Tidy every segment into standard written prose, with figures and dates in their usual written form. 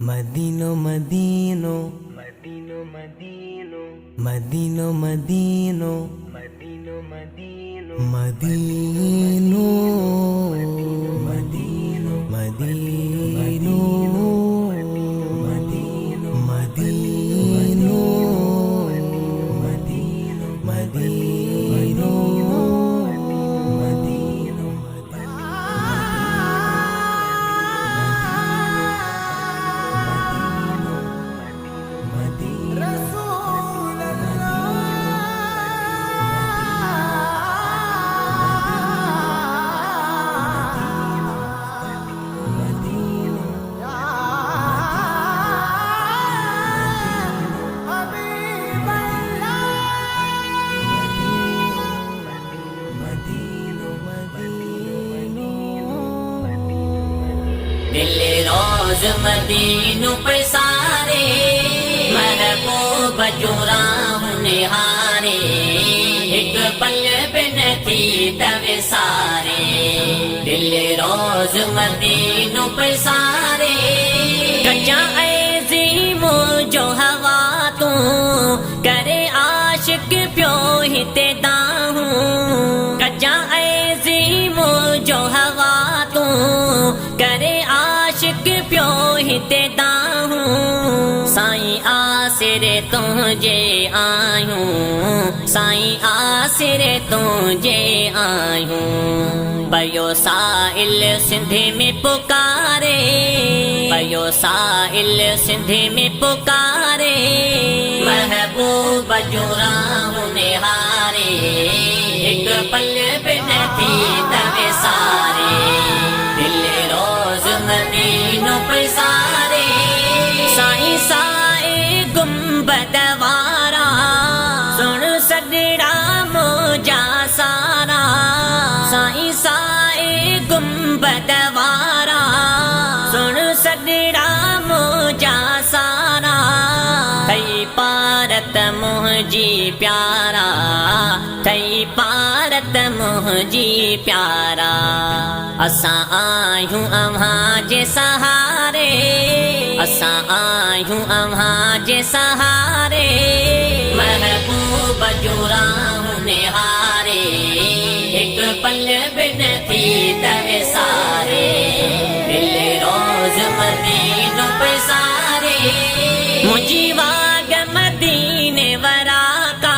Madino, Madino, Madino, Madino, Madino, Madino, Madino, Madino, Madino, Madino, Madino, Madino, Madino, Madino, दिल रोज मदीनों पे सारे महबूब जुराम निहारे एक पल बिन थी तवे सारे दिल रोज मदीनों पे सारे कच्चा ऐज़ीमो जो हवा तू करे आशिक प्यो हिते दाहूं कच्चा ऐज़ीमो जो हवा तू करे आशिक प्यो हिते दाहूं साईं आसिरे तुझे आयूं साईं आसिरे तुझे आयूं बयो साइल सिंधी में पुकारे बयो साइल सिंधी में पुकारे महबूब जुराम निहारे एक पल बिन थी तवे सारे दिल रोज मदीनों पे सारे साईं साए गुंबद वारा सुन सगड़ा मोजा सारा साईं साए गुंबद वारा सुन सगड़ा मोजा सारा थई पारत मुंहिंजी प्यारा थई पारत मुंहिंजी प्यारा असां आयूं अव्हां जे सहारे असां आयूं अव्हां जे सहारे महबूब जुराम निहारे एक पल बिन थी तवे सारे दिल रोज मदीनों पे सारे मुंहिंजी वाग मदीने वरा का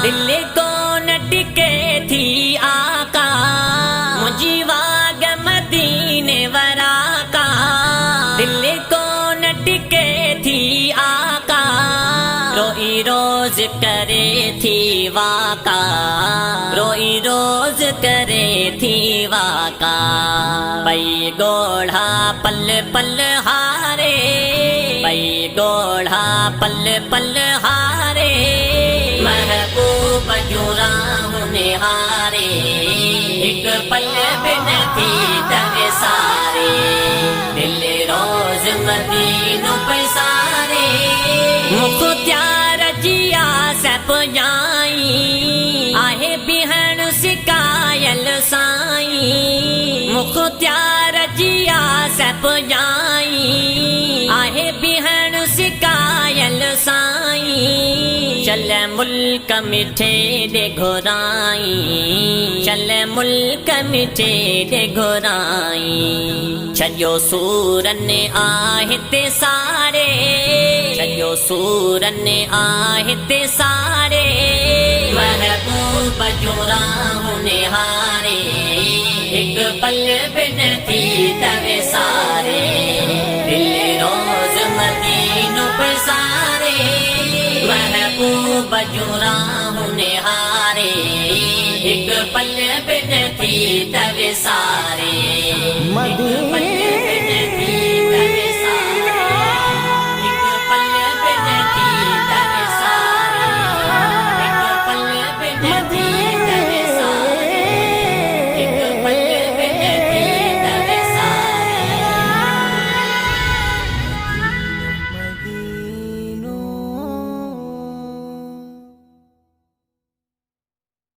दिल को न टिके थी आका मुंहिंजी वाग मदीने वरा का दिल को न टिके थी आका रोई रोज करे थी वाका रोई रोज करे थी वाका पई गोढ़ा पल पल हारे पई गोढ़ा पल पल हारे महबूब जुराम निहारे एक पल बिन थी तवे सारे दिल रोज मदीनों पे सारे मुख्तियार जिया सब जाई आहे बिहन सिकायल साईं मुख्तियार जिया सब जाई आहे बिहन सिकायल साईं चल मुल्क मिठे दे घुराई चल मुल्क मिठे दे घुराई छजो सूरन आहिते सारे छजो सूरन आहिते सारे महबूब जुराम निहारे एक पल बिन थी तवे सारे दिल रोज मदीनों पे सारे महबूब जुराम निहारे एक पल बिन थी तवे सारे